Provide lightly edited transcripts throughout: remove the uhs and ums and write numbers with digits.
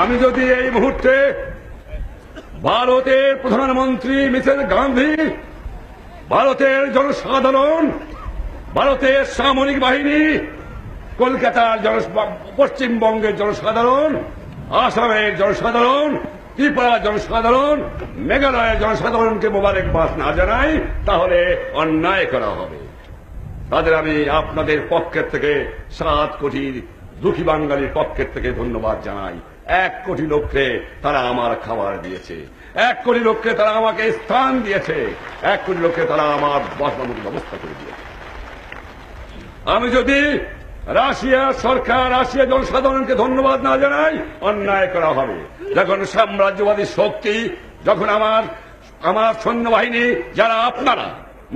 আমি যদি এই মুহূর্তে ভারতের প্রধানমন্ত্রী মিসেস গান্ধী, ভারতের জনসাধারণ, ভারতের সামরিক বাহিনী, কলকাতার পশ্চিমবঙ্গের জনসাধারণ, আসামের জনসাধারণ, ত্রিপুরার জনসাধারণ, মেঘালয়ের জনসাধারণকে মোবারকবাদ না জানাই তাহলে অন্যায় করা হবে। তাদের আমি আপনাদের পক্ষের থেকে 7 কোটি দুঃখী বাঙালির পক্ষের থেকে ধন্যবাদ জানাই। 1 কোটি লোককে তারা আমার খাবার দিয়েছে, 1 কোটি লোককে তারা আমাকে স্থান দিয়েছে, 1 কোটি লোককে তারা আমার বসবাসের ব্যবস্থা করে দিয়েছে। আমি যদি রাশিয়া সরকার, রাশিয়া জনসাধারণকে ধন্যবাদ না জানাই অন্যায় করা হবে। যখন সাম্রাজ্যবাদী শক্তি, যখন আমার সৈন্যবাহিনী, যারা আপনারা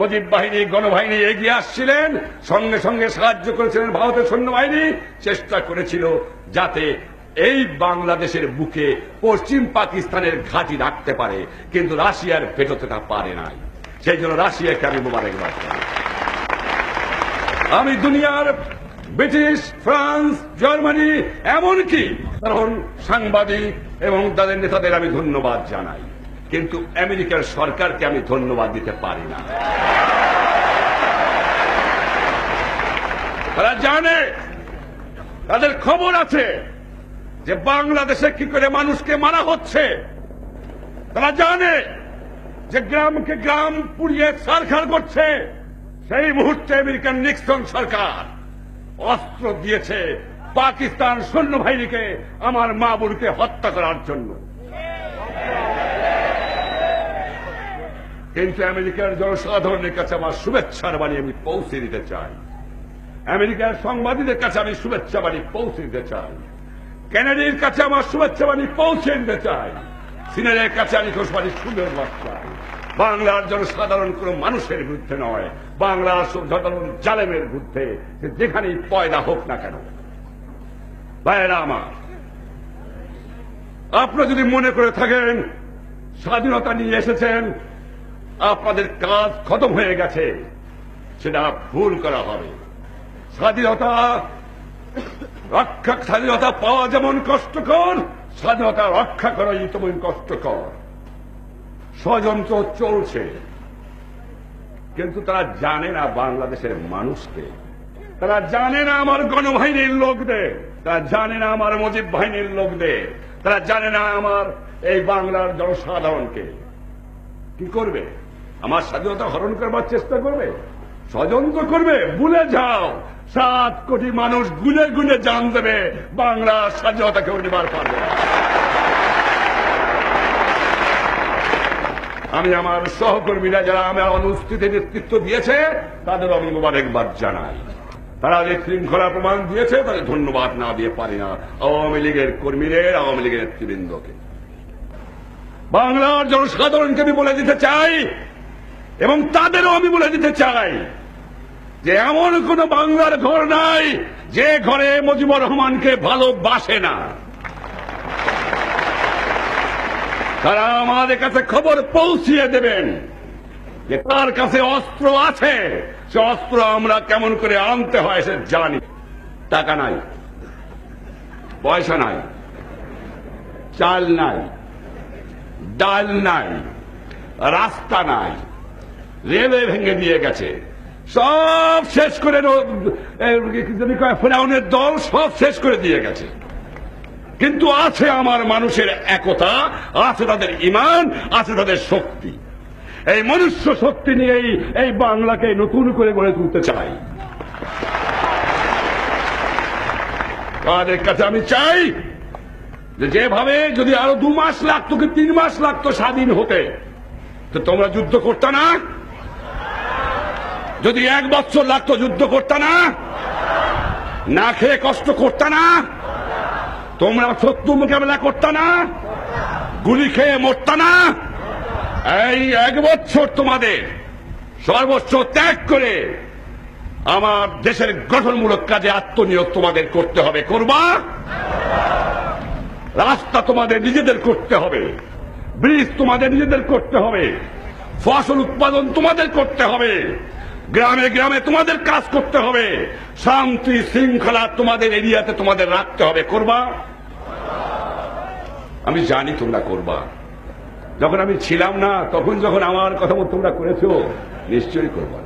মুজিব বাহিনী, গণবাহিনী এগিয়ে আসছিলেন, সঙ্গে সঙ্গে সাহায্য করেছিলেন ভারতের সৈন্যবাহিনী, চেষ্টা করেছিল যাতে এই বাংলাদেশের বুকে পশ্চিম পাকিস্তানের ঘাঁটি রাখতে পারে, কিন্তু রাশিয়ার ভেটোতে তা পারে নাই। সেই জন্য রাশিয়াকে আমি মোবারকবাদ জানাই। আমি দুনিয়ার ব্রিটিশ, ফ্রান্স, জার্মানি, এমনকি কারণ সাংবাদিক এবং তাদের নেতাদের আমি ধন্যবাদ জানাই, কিন্তু আমেরিকার সরকারকে আমি ধন্যবাদ দিতে পারি না। তারা জানে, তাদের খবর আছে যে বাংলাদেশে কি করে মানুষকে মারা হচ্ছে। তারা জানে যে গ্রামকে গ্রাম পুড়িয়ে ছারখার করছে। সেই মুহূর্তে আমেরিকান নিক্সন সরকার অস্ত্র দিয়েছে পাকিস্তান সৈন্যবাহিনীকে আমার মা বোনকে হত্যা করার জন্য। কিন্তু আমেরিকার জনসাধারণের কাছে আমার শুভেচ্ছার বাণী আমি পৌঁছে দিতে চাই। আমেরিকার সাংবাদিকদের কাছে আমি শুভেচ্ছা বাণী পৌঁছে দিতে চাই। কেনেডির কাছে আমার শুভেচ্ছা বাণী পৌঁছে দিতে চাই। সিনেটের কাছে আমি শুভেচ্ছা চাই। বাংলার জনসাধারণ কোন মানুষের বিরুদ্ধে নয়, বাংলার সাধারণ জালেমের বিরুদ্ধে, যেখানেই পয়দা হোক না কেন। ভাইয়েরা আমার, আপনারা যদি মনে করে থাকেন স্বাধীনতা নিয়ে এসেছেন, আপনাদের কাজ খতম হয়ে গেছে, সেটা ভুল করা হবে। স্বাধীনতা পাওয়া যেমন কষ্টকর, স্বাধীনতা রক্ষা করাই তেমন কষ্টকর। ষড়যন্ত্র চলছে, কিন্তু তারা জানে না বাংলাদেশের মানুষকে, তারা জানে না আমার গণবাহিনীর লোকদের, তারা জানে না আমার মুজিব বাহিনীর লোকদের, তারা জানে না আমার এই বাংলার জনসাধারণকে। কি করবে? আমার স্বাধীনতা হরণ করবার চেষ্টা করবে, ষড়যন্ত্র করবে। ভুলে যাও, 7 কোটি মানুষ গুনে গুনে জান দেবে বাংলার স্বাধীনতাকে নিবার পারবে। আমি আমার সহকর্মীরা যারা আমার অনুষ্ঠিতে নেতৃত্ব দিয়েছে তাদেরও আমি মোবারকবাদ জানাই। তারা যে শৃঙ্খলা প্রমাণ দিয়েছে তাদের ধন্যবাদ না দিয়ে পারি না। আওয়ামী লীগের কর্মীদের, আওয়ামী লীগের নেতৃবৃন্দকে, বাংলার জনসাধারণকে আমি বলে দিতে চাই এবং তাদেরও আমি বলে দিতে চাই যে এমন কোন বাংলার ঘর নাই যে ঘরে মুজিবুর রহমানকে ভালোবাসে না। তারা আমাদের কাছে খবর পৌঁছিয়ে দেবেন যে তার কাছে অস্ত্র আছে, সে অস্ত্র আমরা কেমন করে আনতে হয় সে জানি। টাকা নাই, পয়সা নাই, চাল নাই, ডাল নাই, রাস্তা নাই, রেলওয়ে ভেঙে দিয়ে গেছে, সব শেষ করে ফেরাউনের দল সব শেষ করে দিয়ে গেছে। কিন্তু আছে আমার মানুষের একতা, আছে তাদের ঈমান, আছে তাদের শক্তি। এই মনুষ্য শক্তি নিয়েই এই বাংলাকে নতুন করে গড়ে তুলতে চাই। তাদের কাছে আমি চাই যে যেভাবে যদি আরো 2 মাস লাগতো কি 3 মাস লাগতো স্বাধীন হতে, তো তোমরা যুদ্ধ করতে না? যদি 1 বছর লাগতো যুদ্ধ করতে না? না খেয়ে কষ্ট করতে না? তোমরা শত্রু মোকাবেলা করতে না? গুলি খেয়ে মরতে না? এই 1 বছর তোমাদের সর্বোচ্চ ত্যাগ করে আমার দেশের গঠনমূলক কাজে আত্মনিয়োগ তোমাদের করতে হবে। করবা? রাস্তা তোমাদের নিজেদের করতে হবে, ব্রিজ তোমাদের নিজেদের করতে হবে, ফসল উৎপাদন তোমাদের করতে হবে, গ্রামে গ্রামে তোমাদের কাজ করতে হবে, শান্তি শৃঙ্খলা তোমাদের এরিয়াতে তোমাদের রাখতে হবে। করবা? আমি জানি তোমরা করবা। যখন আমি ছিলাম না, তখন যখন আমার কথা মতো তোমরা করেছো, নিশ্চয়ই করবা।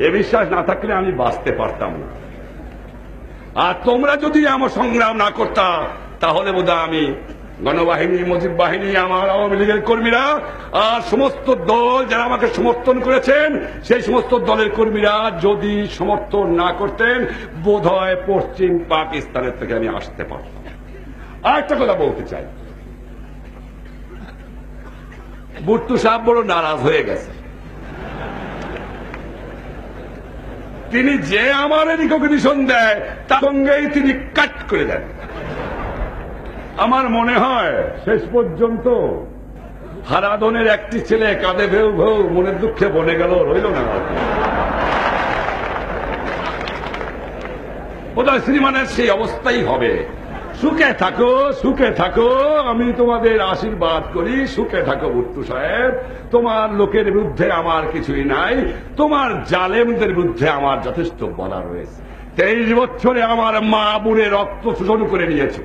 এ বিশ্বাস না থাকলে আমি বাঁচতে পারতাম না। আর তোমরা যদি আমার সংগ্রাম না করতা, তাহলে বোধহয় আমি গণবাহিনী, মুজিব বাহিনী, আমার আওয়ামী লীগের কর্মীরা আর সমস্ত দল যারা আমাকে সমর্থন করেছেন, সেই সমস্ত দলের কর্মীরা যদি সমর্থন না করতেন, বোধহয় পশ্চিম পাকিস্তানের থেকে আমি আসতে পারতাম। আর একটা কথা বলতে চাই, ভুট্টো সাহেব বড় নারাজ হয়ে গেছে। তিনি যে আমার রিকগনিশন দেয়, তার সঙ্গেই তিনি কাট করে দেন। আমার মনে হয় শেষ পর্যন্ত হারাধনের একটি ছেলে কাঁদে ভেউ ভেউ মনের দুঃখে বনে গেল, রইল না। বোধহয় শ্রীমানের সেই অবস্থাই হবে। সুখে থাকো, সুখে থাকো, আমি তোমাদের আশীর্বাদ করি। সুখে থাকো ভুট্টো সাহেব। তোমার লোকের বিরুদ্ধে আমার কিছুই নাই, তোমার জালেমদের বিরুদ্ধে আমার যথেষ্ট বলা রয়েছে। 23 বছরে আমার মা বোনের রক্ত শোষণ করে নিয়েছে।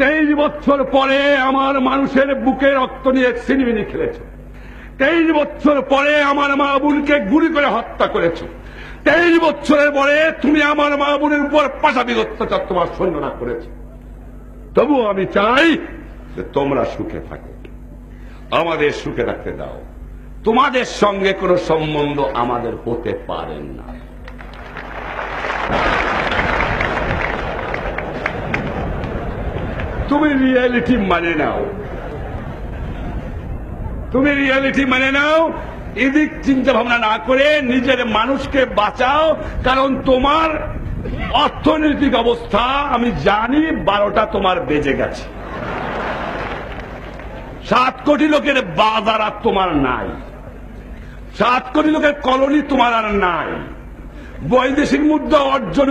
23 বছর পরে আমার মানুষের বুকে রক্ত নিয়ে ছিনিমিনি খেলেছ। 23 বছর পরে আমার মা বোনকে গুলি করে হত্যা করেছ। 23 বছরের পরে তুমি আমার মা বোনের উপর পাশাপাশি অত্যাচার তোমার সৈন্যরা করেছ। তবুও আমি চাই যে তোমরা সুখে থাকো, আমাদের সুখে থাকতে দাও। তোমাদের সঙ্গে কোনো সম্বন্ধ আমাদের হতে পারে না। তুমি রিয়ালিটি মানে নাও, তুমি রিয়ালিটি মানে নাও। এদিক চিন্তা ভাবনা না করে নিজের মানুষকে বাঁচাও। কারণ তোমার অর্থনৈতিক অবস্থা আমি জানি 12টা তোমার বেজে গেছে। 7 কোটি লোকের বাজার আর তোমার নাই, 7 কোটি লোকের কলোনি তোমার আর নাই। বৈদেশিক মুদ্রা অর্জন